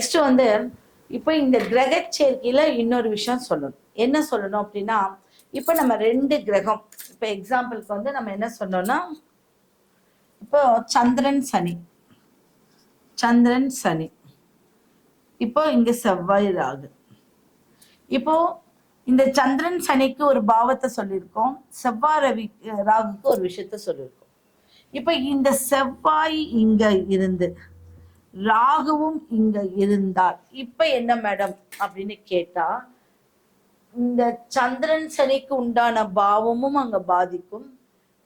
Next வந்து இப்போ இந்த கிரக சேர்க்கையில இன்னொரு விஷயம் சொல்லணும். என்ன சொல்லணும் அப்படின்னா, இப்போ நம்ம 2 கிரகம், இப்போ எக்ஸாம்பிளுக்கு வந்து நம்ம என்ன சொன்னோம்னா, இப்போ சந்திரன் சனி, இப்போ இங்க செவ்வாய் ராகு. இப்போ இந்த சந்திரன் சனிக்கு ஒரு பாவத்தை சொல்லியிருக்கோம், செவ்வாய் ராகுக்கு ஒரு விஷயத்த சொல்லியிருக்கோம். இப்ப இந்த செவ்வாய் இங்க இருந்து ராகுவும் இங்க இருந்தால் இப்ப என்ன மேடம் அப்படின்னு கேட்டா, இந்த சந்திரன் சனிக்கு உண்டான பாவமும் அங்க பாதிக்கும்,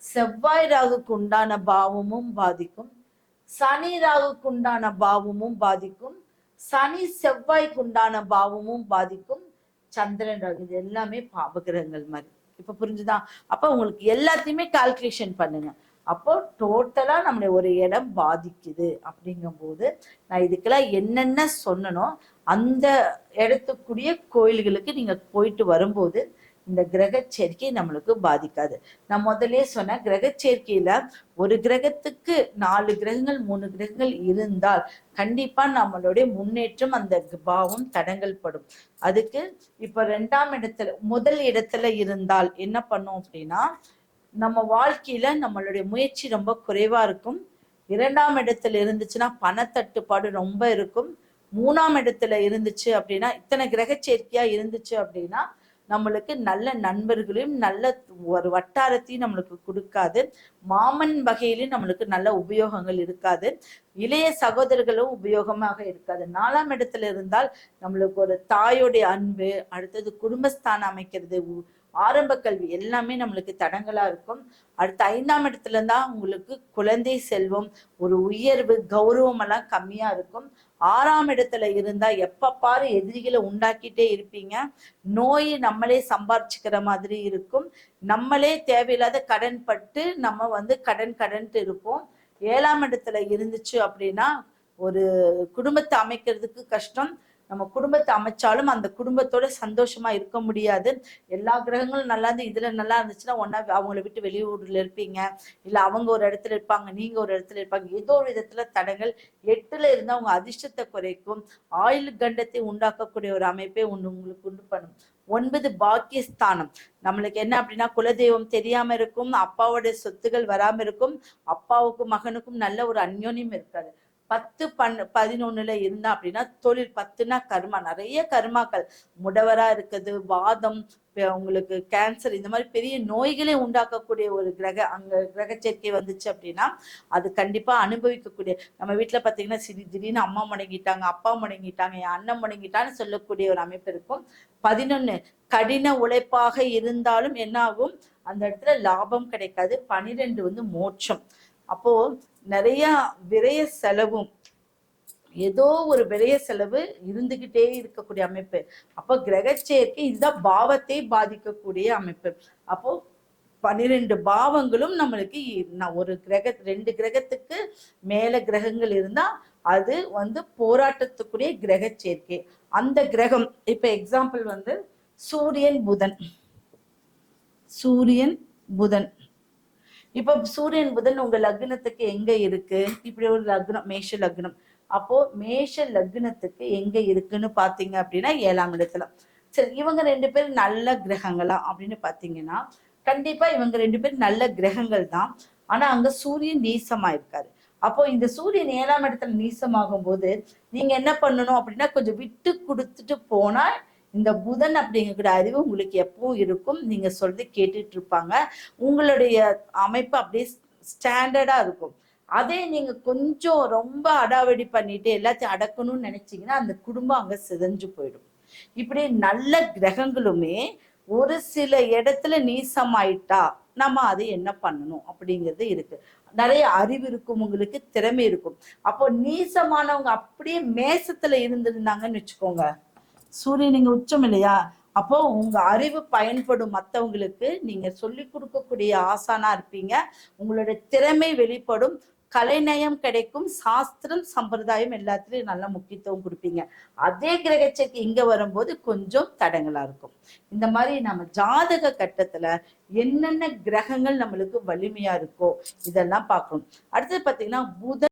செவ்வாய் ராகுக்கு உண்டான பாவமும் பாதிக்கும், சனி ராகுக்கு உண்டான பாவமும் பாதிக்கும், சனி செவ்வாய்க்கு உண்டான பாவமும் பாதிக்கும், சந்திரன் ராகு இது எல்லாமே பாபகிரகங்கள் மாதிரி. இப்ப புரிஞ்சுதா? அப்ப உங்களுக்கு எல்லாத்தையுமே கால்குலேஷன் பண்ணுங்க. அப்போ டோட்டலா நம்மளை ஒரு இடம் பாதிக்குது அப்படிங்கும் போது நான் இதுக்கெல்லாம் என்னென்ன சொன்னனோ அந்த இடத்துக்குரிய கோயில்களுக்கு நீங்க போயிட்டு வரும்போது இந்த கிரக சேர்க்கை நம்மளுக்கு பாதிக்காது. நான் முதலே சொன்ன கிரக சேர்க்கையில ஒரு கிரகத்துக்கு 4 கிரகங்கள் 3 கிரகங்கள் இருந்தால் கண்டிப்பா நம்மளுடைய முன்னேற்றம் அந்த பாவம் தடங்கள் படும். அதுக்கு இப்ப 2ஆம் இடத்துல முதல் இடத்துல இருந்தால் என்ன பண்ணும் அப்படின்னா, நம்ம வாழ்க்கையில நம்மளுடைய முயற்சி ரொம்ப குறைவா இருக்கும். 2ஆம் இடத்துல இருந்துச்சுன்னா பணத்தட்டுப்பாடு ரொம்ப இருக்கும். 3ஆம் இடத்துல இருந்துச்சு அப்படின்னா, இத்தனை கிரக சேர்க்கையா இருந்துச்சு அப்படின்னா நம்மளுக்கு நல்ல நண்பர்களையும் நல்ல ஒரு வட்டாரத்தையும் நம்மளுக்கு கொடுக்காது. மாமன் வகையிலும் நம்மளுக்கு நல்ல உபயோகங்கள் இருக்காது. இளைய சகோதரர்களும் உபயோகமாக இருக்காது. 4ஆம் இடத்துல இருந்தால் நம்மளுக்கு ஒரு தாயோடைய அன்பு, அடுத்தது குடும்பஸ்தானம் அமைக்கிறது, ஆரம்ப கல்வி எல்லாமே நம்மளுக்கு தடங்களா இருக்கும். அடுத்த 5ஆம் இடத்துல இருந்தா உங்களுக்கு குழந்தை செல்வம், ஒரு உயர்வு, கௌரவம் எல்லாம் கம்மியா இருக்கும். 6ஆம் இடத்துல இருந்தா எப்ப பாரு எதிரிகளை உண்டாக்கிட்டே இருப்பீங்க. நோய் நம்மளே சம்பாரிச்சுக்கிற மாதிரி இருக்கும். நம்மளே தேவையில்லாத கடன் பட்டு நம்ம வந்து கடன்ட்டு இருப்போம். 7ஆம் இடத்துல இருந்துச்சு அப்படின்னா ஒரு குடும்பத்தை அமைக்கிறதுக்கு கஷ்டம். நம்ம குடும்பத்தை அமைச்சாலும் அந்த குடும்பத்தோட சந்தோஷமா இருக்க முடியாது. எல்லா கிரகங்களும் நல்லா இருந்து இதுல நல்லா இருந்துச்சுன்னா ஒன்னா அவங்கள விட்டு வெளியூர்ல இருப்பீங்க, இல்ல அவங்க ஒரு இடத்துல இருப்பாங்க, நீங்க ஒரு இடத்துல இருப்பாங்க. ஏதோ ஒரு விதத்துல தடங்கள். 8ல இருந்து அவங்க அதிர்ஷ்டத்தை குறைக்கும், ஆயுள் கண்டத்தை உண்டாக்கக்கூடிய ஒரு அமைப்பை உங்களுக்கு உண்டு பண்ணும். 9 பாக்கியஸ்தானம். நம்மளுக்கு என்ன அப்படின்னா, குலதெய்வம் தெரியாம இருக்கும், அப்பாவோட சொத்துகள் வராம இருக்கும், அப்பாவுக்கும் மகனுக்கும் நல்ல ஒரு அந்யோன்யம் இருக்காது. 10 11ல இருந்தா அப்படின்னா தொழில். 10னா கர்மா, நிறைய கர்மாக்கள், முடவரா இருக்குது, வாதம், உங்களுக்கு கேன்சர், இந்த மாதிரி பெரிய நோய்களை உண்டாக்கக்கூடிய ஒரு கிரக சேர்க்கை வந்துச்சு அப்படின்னா அது கண்டிப்பா அனுபவிக்கக்கூடிய. நம்ம வீட்டுல பாத்தீங்கன்னா திடீர்னு அம்மா முடங்கிட்டாங்க, அப்பா முடங்கிட்டாங்க, என் அண்ணன் முடங்கிட்டான்னு சொல்லக்கூடிய ஒரு அமைப்பு இருக்கும். 11 கடின உழைப்பாக இருந்தாலும் என்ன ஆகும், அந்த இடத்துல லாபம் கிடைக்காது. 12 வந்து மோட்சம். அப்போ நிறைய விரய செலவும், ஏதோ ஒரு விரய செலவு இருந்துகிட்டே இருக்கக்கூடிய அமைப்பு. அப்போ கிரக சேர்க்கை இதுதான் பாவத்தை பாதிக்கக்கூடிய அமைப்பு. அப்போ 12 பாவங்களும் நம்மளுக்கு ஒரு 2 கிரகத்துக்கு மேல கிரகங்கள் இருந்தா அது வந்து போராட்டத்துக்குரிய கிரக சேர்க்கை. அந்த கிரகம் இப்ப எக்ஸாம்பிள் வந்து சூரியன் புதன். இப்ப சூரியன் புதன் உங்க லக்னத்துக்கு எங்க இருக்கு? இப்படி ஒரு லக்னம், மேஷ லக்னம். அப்போ மேஷ லக்னத்துக்கு எங்க இருக்குன்னு பாத்தீங்க அப்படின்னா 7ஆம் இடத்துல. சரி, இவங்க 2 பேரும் நல்ல கிரகங்களா அப்படின்னு பாத்தீங்கன்னா கண்டிப்பா இவங்க 2 பேரும் நல்ல கிரகங்கள் தான். ஆனா அங்க சூரியன் நீசமா இருக்காரு. அப்போ இந்த சூரியன் 7ஆம் இடத்துல நீசமாகும் போது நீங்க என்ன பண்ணணும் அப்படின்னா கொஞ்சம் விட்டு கொடுத்துட்டு போனா இந்த புதன் அப்படிங்கக்கூடிய அறிவு உங்களுக்கு எப்பவும் இருக்கும். நீங்க சொல்றது கேட்டுட்டு இருப்பாங்க. உங்களுடைய அமைப்பு அப்படியே ஸ்டாண்டர்டா இருக்கும். அதே நீங்க கொஞ்சம் ரொம்ப அடாவடி பண்ணிட்டு எல்லாத்தையும் அடக்கணும்னு நினைச்சீங்கன்னா அந்த குடும்பம் அங்க சிதைஞ்சு போயிடும். இப்படி நல்ல கிரகங்களுமே ஒரு சில இடத்துல நீசமாயிட்டா நம்ம அதை என்ன பண்ணணும் அப்படிங்கிறது இருக்கு. நிறைய அறிவு இருக்கும், உங்களுக்கு திறமை இருக்கும். அப்போ நீசமானவங்க அப்படியே மேசத்துல இருந்திருந்தாங்கன்னு வச்சுக்கோங்க, சூரியன் நீங்க உச்சம் இல்லையா, அப்போ உங்க அறிவு பயன்படும். மற்றவங்களுக்கு நீங்க சொல்லி கொடுக்கக்கூடிய ஆசானா இருப்பீங்க. உங்களுடைய திறமை வெளிப்படும், கலைநயம் கிடைக்கும், சாஸ்திரம் சம்பிரதாயம் எல்லாத்துலயும் நல்ல முக்கியத்துவம் கொடுப்பீங்க. அதே கிரகச்சேர்க்கை இங்க வரும்போது கொஞ்சம் தடங்களா இருக்கும். இந்த மாதிரி நம்ம ஜாதக கட்டத்துல என்னென்ன கிரகங்கள் நம்மளுக்கு வலிமையா இருக்கோ இதெல்லாம் பார்க்கணும். அடுத்தது பாத்தீங்கன்னா புதன்